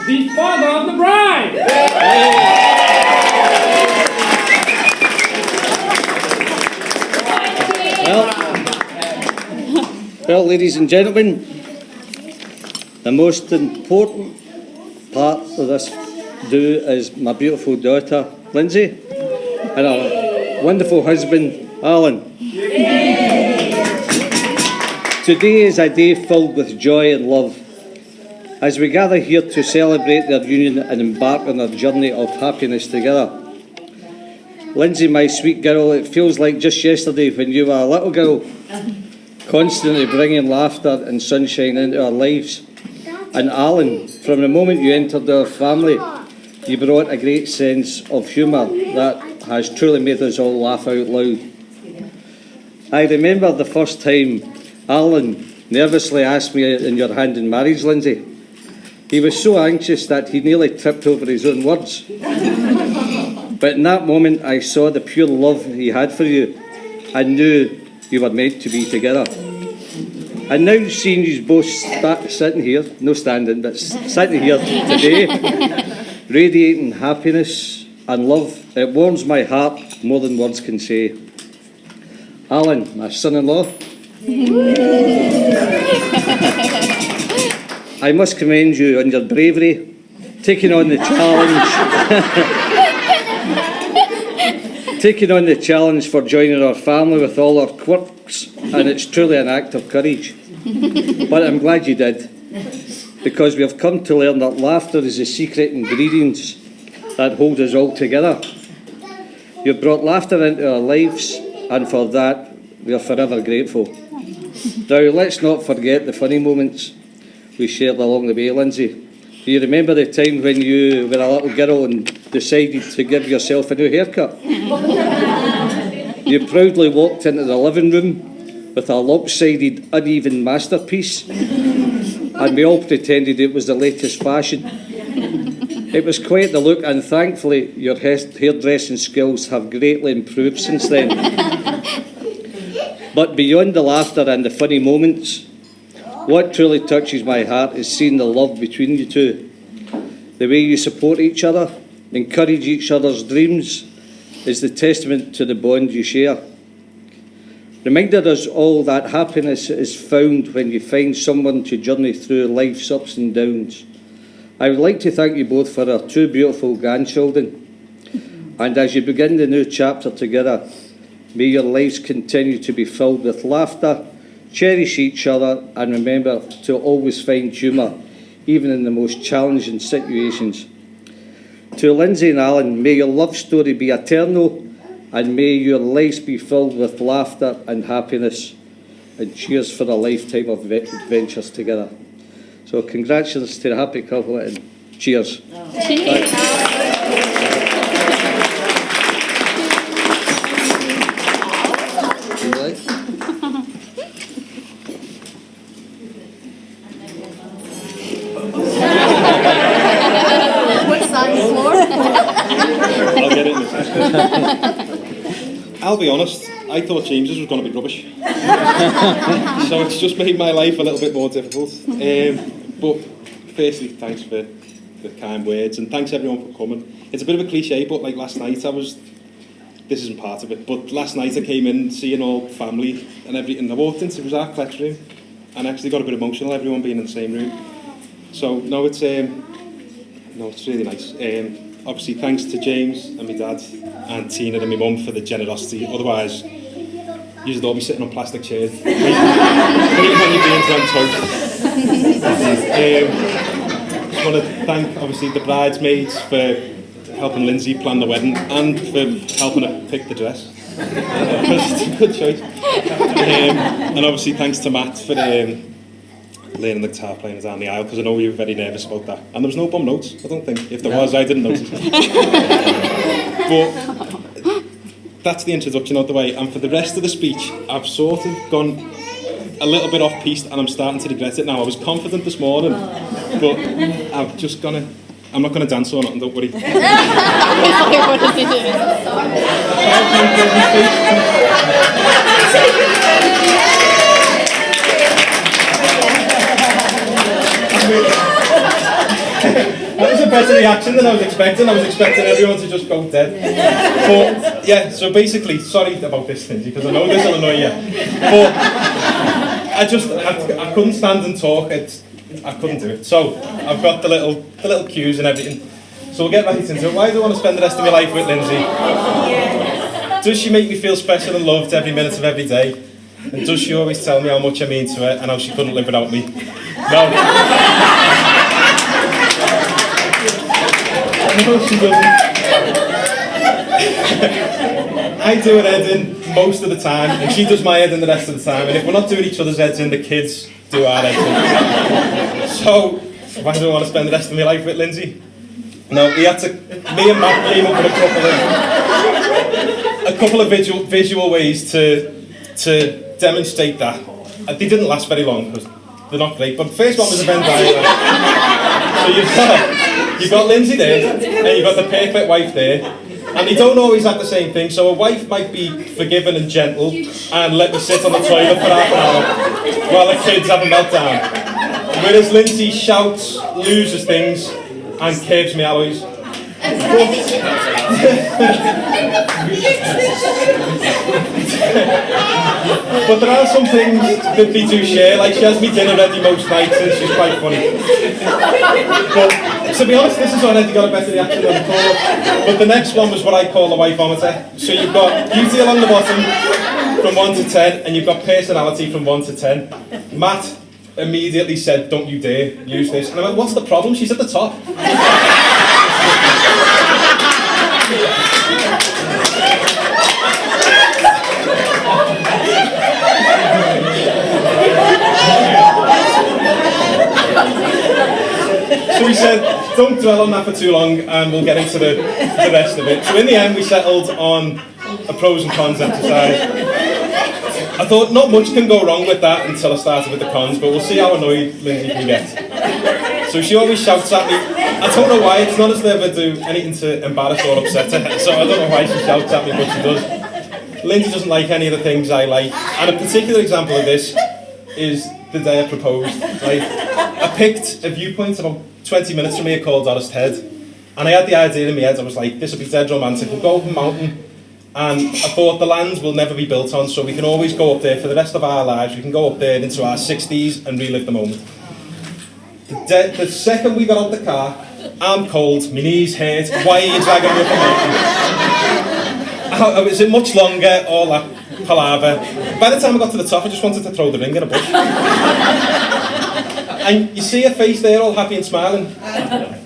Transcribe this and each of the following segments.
the father of the bride. Well, ladies and gentlemen, the most important part of this do is my beautiful daughter, Lindsay, and our wonderful husband, Alan. Today is a day filled with joy and love, as we gather here to celebrate their union and embark on a journey of happiness together. Lindsay, my sweet girl, it feels like just yesterday when you were a little girl, constantly bringing laughter and sunshine into our lives. And Alan, from the moment you entered our family, you brought a great sense of humour that has truly made us all laugh out loud. I remember the first time Alan nervously asked me in your hand in marriage, Lindsay. He was so anxious that he nearly tripped over his own words. But in that moment, I saw the pure love he had for you and knew you were meant to be together. And now seeing you both sitting here, no standing, but sitting here today, radiating happiness and love, it warms my heart more than words can say. Alan, my son-in-law, I must commend you on your bravery, taking on the challenge for joining our family with all our quirks, and it's truly an act of courage. But I'm glad you did, because we have come to learn that laughter is the secret ingredients that hold us all together. You've brought laughter into our lives, and for that we are forever grateful. Now, let's not forget the funny moments we shared along the way, Lindsay. Do you remember the time when you were a little girl and decided to give yourself a new haircut? You proudly walked into the living room with a lopsided, uneven masterpiece, and we all pretended it was the latest fashion. It was quite the look, and thankfully your hairdressing skills have greatly improved since then. But beyond the laughter and the funny moments, what truly touches my heart is seeing the love between you two. The way you support each other, encourage each other's dreams, is the testament to the bond you share. Reminded us all that happiness is found when you find someone to journey through life's ups and downs. I would like to thank you both for our two beautiful grandchildren. And as you begin the new chapter together, may your lives continue to be filled with laughter, cherish each other, and remember to always find humour, even in the most challenging situations. To Lindsay and Alan, may your love story be eternal, and may your lives be filled with laughter and happiness. And cheers for a lifetime of adventures together. So congratulations to the happy couple, and cheers. Cheers. I'll get it in a second. I'll be honest, I thought James's was going to be rubbish. So it's just made my life a little bit more difficult. But firstly, thanks for the kind words, and thanks everyone for coming. It's a bit of a cliche, but like last night this isn't part of it, but last night I came in seeing all family and everything. I walked into our flex room and actually got a bit emotional, everyone being in the same room. So no, it's really nice. Obviously, thanks to James and my dad and Tina and my mum for the generosity. Otherwise, you'd all be sitting on plastic chairs waiting on your beans on toast. Just want to thank, obviously, the bridesmaids for helping Lindsay plan the wedding and for helping her pick the dress. Because it's a good choice. And obviously, thanks to Matt for learning the guitar playing down the aisle, because I know you were very nervous about that. And there was no bum notes, I don't think. If there was, I didn't notice. But that's the introduction out the way. And for the rest of the speech, I've sort of gone a little bit off piste, and I'm starting to regret it now. I was confident this morning, but I'm not going to dance or nothing, don't worry. What does he do? better reaction than I was expecting. I was expecting everyone to just go dead. But yeah, so basically, sorry about this, Lindsay, because I know this will annoy you. But I couldn't stand and talk. I couldn't do it. So I've got the little cues and everything. So we'll get right into it. Why do I want to spend the rest of my life with Lindsay? Does she make me feel special and loved every minute of every day? And does she always tell me how much I mean to her and how she couldn't live without me? No. No, she doesn't. I do her head in most of the time, and she does my head in the rest of the time. And if we're not doing each other's heads in, the kids do our heads in. So, why do I want to spend the rest of my life with Lindsay? No, me and Matt came up with a couple of visual ways to demonstrate that. They didn't last very long because they're not great. But the first one was a Venn diagram. So you've got Lindsay there, and you've got the perfect wife there, and they don't always have the same thing. So a wife might be forgiving and gentle, and let me sit on the toilet for half an hour while the kids have a meltdown. Whereas Lindsay shouts, loses things, and curbs me alloys. But there are some things that they do share, like she has me dinner ready most nights and she's quite funny. But to be honest, this is already got a better reaction than before. But the next one was what I call the wife-ometer. So you've got beauty along the bottom from 1 to 10, and you've got personality from 1 to 10. Matt immediately said, "Don't you dare use this." And I went, "What's the problem? She's at the top." So we said, don't dwell on that for too long, and we'll get into the rest of it. So in the end, we settled on a pros and cons exercise. I thought not much can go wrong with that until I started with the cons, but we'll see how annoyed Lindsay can get. So she always shouts at me. I don't know why, it's not as though I do anything to embarrass or upset her, so I don't know why she shouts at me, but she does. Lindsay doesn't like any of the things I like, and a particular example of this is the day I proposed. Like, I picked a viewpoint about 20 minutes from here called Honest Head, and I had the idea in my head. I was like, this would be dead romantic. We'll go up a mountain, and I thought the land will never be built on, so we can always go up there for the rest of our lives. We can go up there into our 60s and relive the moment. The second we got out the car, I'm cold, my knees hurt. Why are you dragging me up a mountain? Was it much longer, all that palaver? By the time I got to the top, I just wanted to throw the ring in a bush. And you see her face there, all happy and smiling.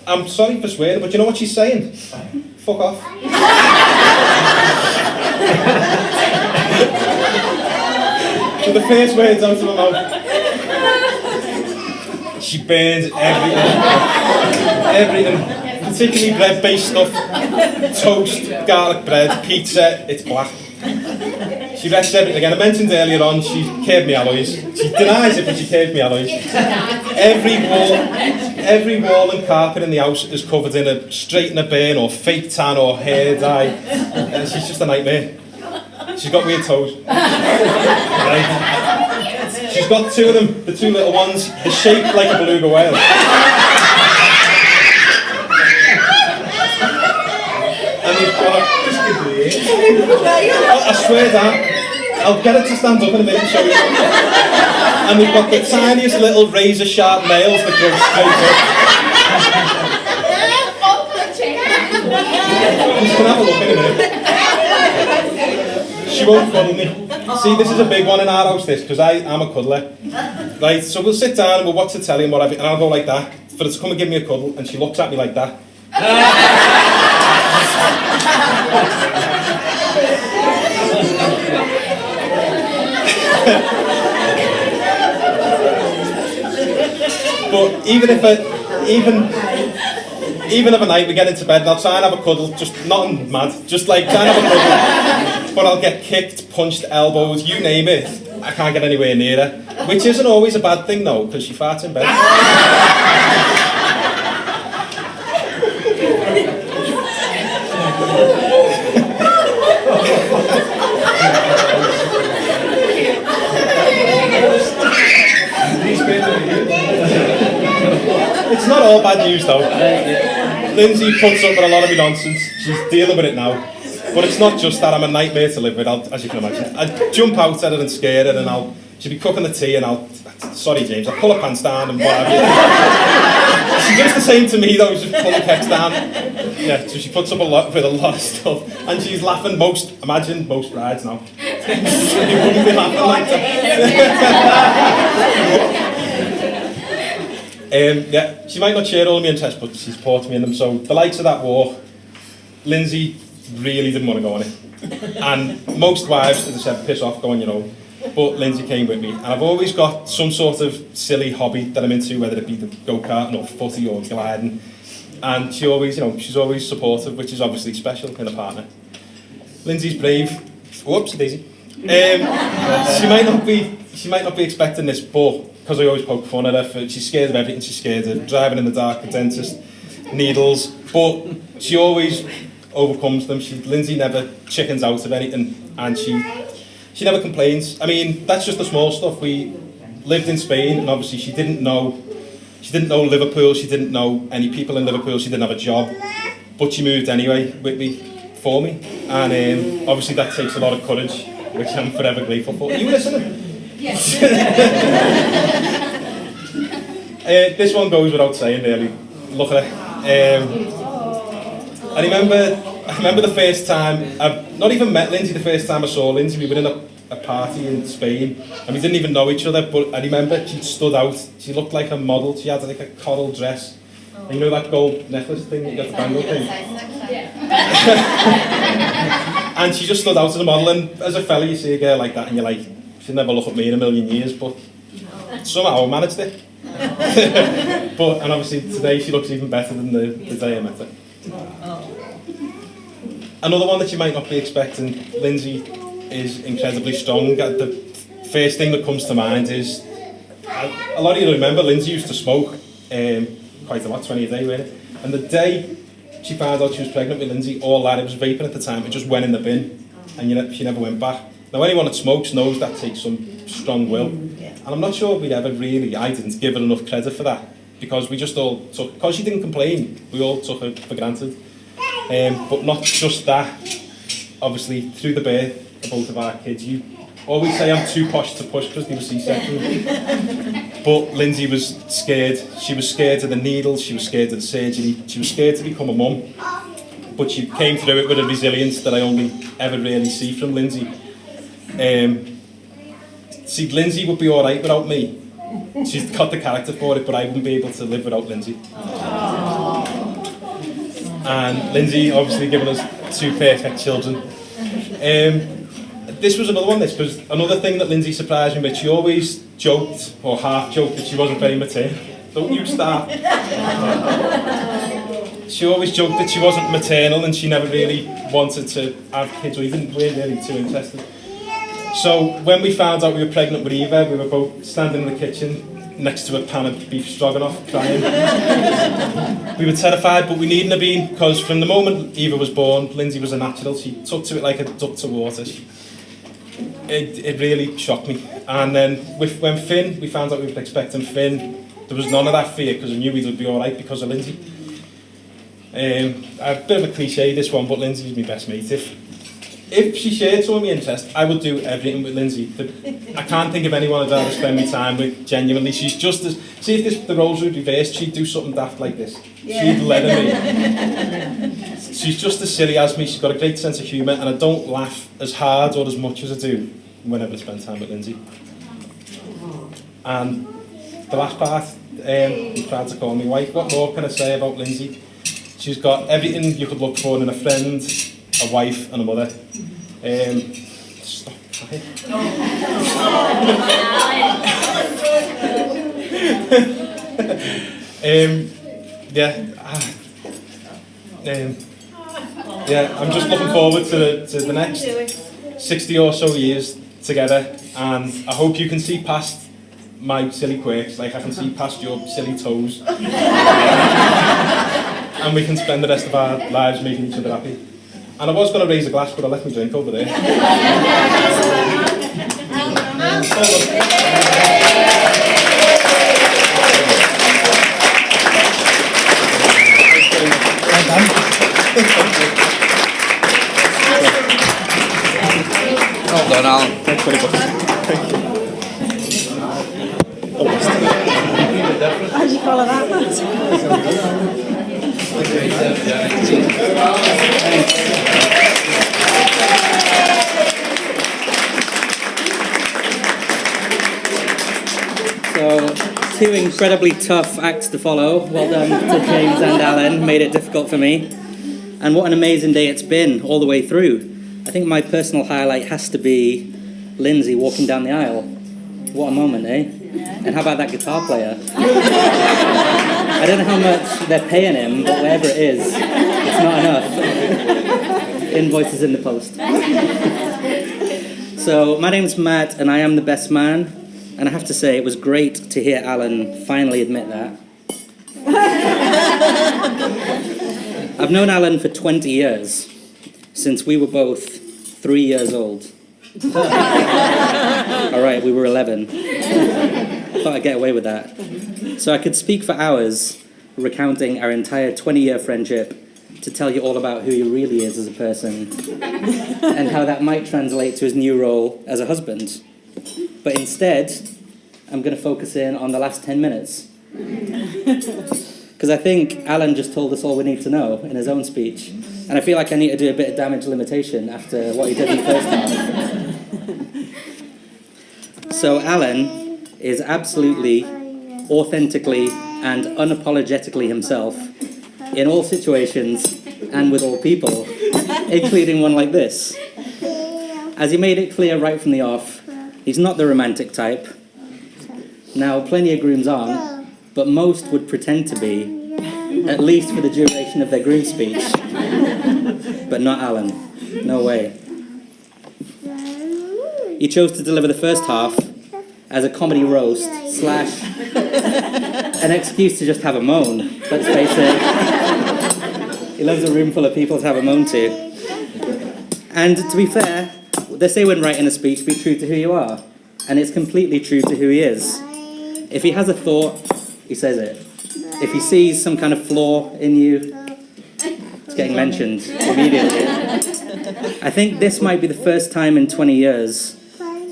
I'm sorry for swearing, but you know what she's saying? Fuck off. So the first words out of my mouth. She burns everything, particularly bread-based stuff, toast, garlic bread, pizza, it's black. She wrecks everything again. I mentioned earlier on, she curbed me alloys. She denies it, but she curbed me alloys. Every wall and carpet in the house is covered in a straightener burn or fake tan or hair dye. And she's just a nightmare. She's got weird toes. Right. She's got two of them, the two little ones, they're shaped like a beluga whale. And they've got, I swear that, I'll get it to stand up in a minute and show you. And they've got the tiniest little razor sharp nails that grow straight up. You can have a look in a minute. She won't cuddle me. See, this is a big one in our house, this, because I'm a cuddler. Right, so we'll sit down and we'll watch the telly and whatever, and I'll go like that, for her to come and give me a cuddle, and she looks at me like that. But even of a night we get into bed and I'll try and have a cuddle, just nothing mad, just like try and have a cuddle, but I'll get kicked, punched, elbows, you name it, I can't get anywhere near her, which isn't always a bad thing though, because she farts in bed. It's not all bad news though. Lindsay puts up with a lot of my nonsense. She's dealing with it now. But it's not just that, I'm a nightmare to live with, as you can imagine. I jump out at her and scare her, and she'll be cooking the tea, and sorry James, I'll pull her pants down and whatever. She does the same to me though, she just pull her pecs down. Yeah, so she puts up with a lot of stuff. And she's laughing imagine most brides now. They wouldn't be laughing like that. Yeah, she might not share all of my interests, but she supports me in them. So the likes of that walk, Lindsay really didn't want to go on it. And most wives, as I said, piss off going, but Lindsay came with me. And I've always got some sort of silly hobby that I'm into, whether it be the go-kart or footy or gliding. And she always, she's always supportive, which is obviously special in a partner. Lindsay's brave. Whoopsie daisy. She might not be expecting this, but because I always poke fun at her, she's scared of everything. She's scared of driving in the dark, the dentist, needles, but she always overcomes them. Lindsay never chickens out of anything, and she never complains. I mean, that's just the small stuff. We lived in Spain, and obviously she didn't know Liverpool. She didn't know any people in Liverpool. She didn't have a job, but she moved anyway with me, for me, and obviously that takes a lot of courage, which I'm forever grateful for. Are you listening? Yes. This one goes without saying, really. Look at her. I remember the first time, I've not even met Lindsay the first time I saw Lindsay. We were in a party in Spain, and we didn't even know each other, but I remember she stood out. She looked like a model. She had like a coral dress. And you know that gold necklace thing that you got the bangle thing? And she just stood out as a model, and as a fella you see a girl like that and you're like, she'll never look at me in a million years, but somehow I managed it. And obviously today she looks even better than the day I met her. Another one that you might not be expecting, Lindsay is incredibly strong. The first thing that comes to mind is, a lot of you remember, Lindsay used to smoke quite a lot, 20 a day, really. And the day she found out she was pregnant with Lindsay, all that, it was vaping at the time, it just went in the bin, and she never went back. Now anyone that smokes knows that takes some strong will, and I'm not sure we ever really, I didn't give her enough credit for that, because we just all took, because she didn't complain, we all took her for granted. But not just that, obviously through the birth of both of our kids, you always say I'm too posh to push because they were C-section. But Lindsay was scared. She was scared of the needles, she was scared of the surgery, she was scared to become a mum. But she came through it with a resilience that I only ever really see from Lindsay. See, Lindsay would be alright without me. She's got the character for it, but I wouldn't be able to live without Lindsay. And Lindsay obviously giving us two perfect children. This was another one, because another thing that Lindsay surprised me with, she always joked, or half joked, that she wasn't very maternal. Don't you start. She always joked that she wasn't maternal and she never really wanted to have kids, or even weren't really too interested. So when we found out we were pregnant with Eva, we were both standing in the kitchen next to a pan of beef stroganoff, crying. We were terrified, but we needn't have been, because from the moment Eva was born, Lindsay was a natural. She took to it like a duck to water. It really shocked me. And then when Finn, we found out we were expecting Finn, there was none of that fear, because I knew we would be all right because of Lindsay. A bit of a cliche, this one, but Lindsay's my best mate. If she shared some of my interest, I would do everything with Lindsay. I can't think of anyone I'd rather spend my time with, genuinely. She's just as... See, if the roles were reversed, she'd do something daft like this. Yeah. She'd leather me. She's just as silly as me, she's got a great sense of humour, and I don't laugh as hard or as much as I do whenever I spend time with Lindsay. And the last part, I'm proud to call me wife. What more can I say about Lindsay? She's got everything you could look for in a friend, a wife and a mother. Stop crying. I'm just looking forward to the next 60 or so years together, and I hope you can see past my silly quirks, like I can see past your silly toes. And we can spend the rest of our lives making each other happy. And I was going to raise a glass, but I left my drink over there. Well done, Alan. Thanks very much. Thank you. How'd you follow that, Matt? So, two incredibly tough acts to follow. Well done to James and Alan, made it difficult for me. And what an amazing day it's been all the way through. I think my personal highlight has to be Lindsay walking down the aisle. What a moment, eh? And how about that guitar player? I don't know how much they're paying him, but whatever it is, it's not enough. Invoices in the post. So, my name's Matt, and I am the best man. And I have to say, it was great to hear Alan finally admit that. I've known Alan for 20 years, since we were both 3 years old. All right, we were 11. Thought I'd get away with that. So I could speak for hours, recounting our entire 20-year friendship, to tell you all about who he really is as a person, and how that might translate to his new role as a husband. But instead, I'm going to focus in on the last 10 minutes. Because I think Alan just told us all we need to know in his own speech. And I feel like I need to do a bit of damage limitation after what he did in the first half. So Alan is absolutely, authentically, and unapologetically himself in all situations and with all people, including one like this. As he made it clear right from the off, he's not the romantic type. Now, plenty of grooms aren't, but most would pretend to be, at least for the duration of their groom speech. But not Alan. No way. He chose to deliver the first half as a comedy roast / an excuse to just have a moan. Let's face it. He loves a room full of people to have a moan to. And to be fair, they say when writing a speech, be true to who you are. And it's completely true to who he is. If he has a thought, he says it. If he sees some kind of flaw in you, it's getting mentioned immediately. I think this might be the first time in 20 years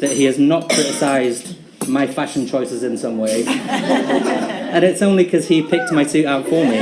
that he has not criticised my fashion choices in some way. And it's only because he picked my suit out for me.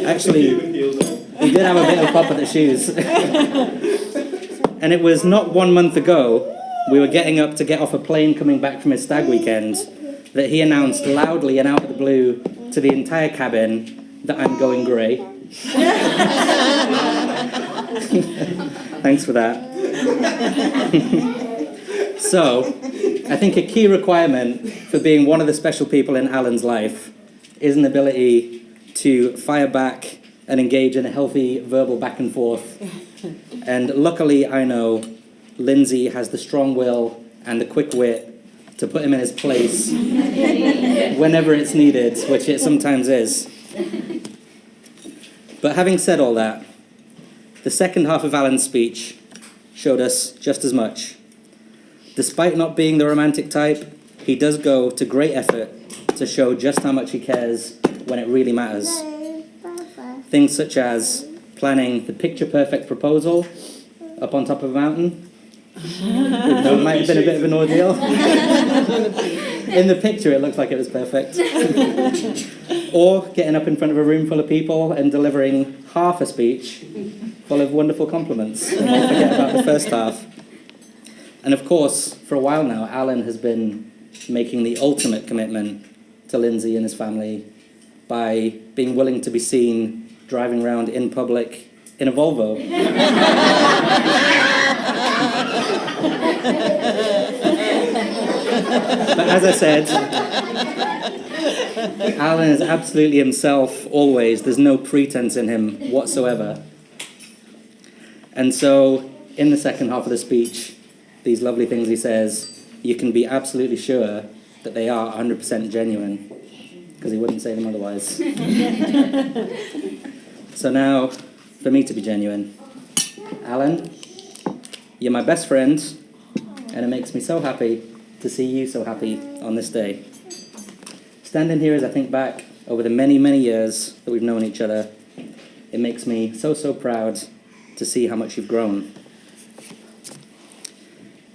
Actually, he did have a bit of a pop at the shoes. And it was not 1 month ago, we were getting up to get off a plane coming back from his stag weekend, that he announced loudly and out of the blue to the entire cabin that I'm going grey. Thanks for that. So, I think a key requirement for being one of the special people in Alan's life is an ability to fire back and engage in a healthy verbal back and forth. And luckily, I know Lindsay has the strong will and the quick wit to put him in his place whenever it's needed, which it sometimes is. But having said all that, the second half of Alan's speech showed us just as much. Despite not being the romantic type, he does go to great effort to show just how much he cares when it really matters. Things such as planning the picture-perfect proposal up on top of a mountain. It might have been a bit of an ordeal. In the picture, it looked like it was perfect. Or getting up in front of a room full of people and delivering half a speech full of wonderful compliments. And don't forget about the first half. And of course, for a while now, Alan has been making the ultimate commitment to Lindsay and his family by being willing to be seen driving around in public in a Volvo. But as I said, Alan is absolutely himself always. There's no pretense in him whatsoever. And so, in the second half of the speech, these lovely things he says, you can be absolutely sure that they are 100% genuine, because he wouldn't say them otherwise. So now, for me to be genuine. Alan, you're my best friend, and it makes me so happy to see you so happy on this day. Standing here as I think back over the many, many years that we've known each other, It makes me so, so proud to see how much you've grown.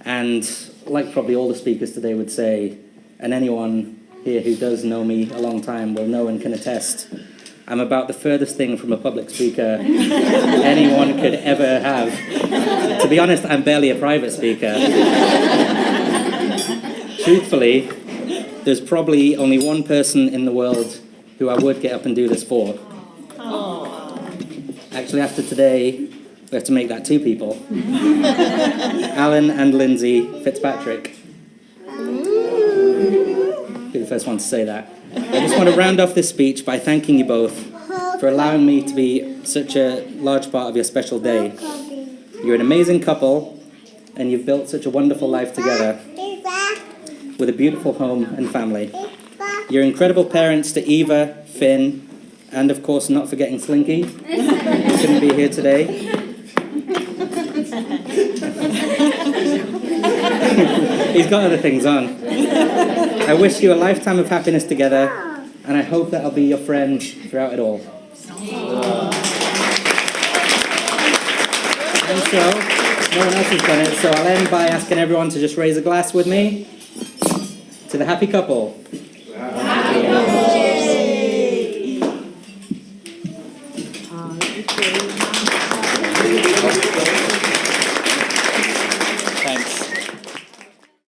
And like probably all the speakers today would say, and anyone here who does know me a long time will know and can attest, I'm about the furthest thing from a public speaker anyone could ever have. To be honest, I'm barely a private speaker. Truthfully, there's probably only one person in the world who I would get up and do this for. Actually, after today, we have to make that two people. Alan and Lindsay Fitzpatrick. Be the first one to say that. I just want to round off this speech by thanking you both for allowing me to be such a large part of your special day. You're an amazing couple, and you've built such a wonderful life together with a beautiful home and family. You're incredible parents to Eva, Finn, and of course not forgetting Slinky, who couldn't be here today. He's got other things on. I wish you a lifetime of happiness together, and I hope that I'll be your friend throughout it all. And so, no one else has done it, so I'll end by asking everyone to just raise a glass with me to the happy couple.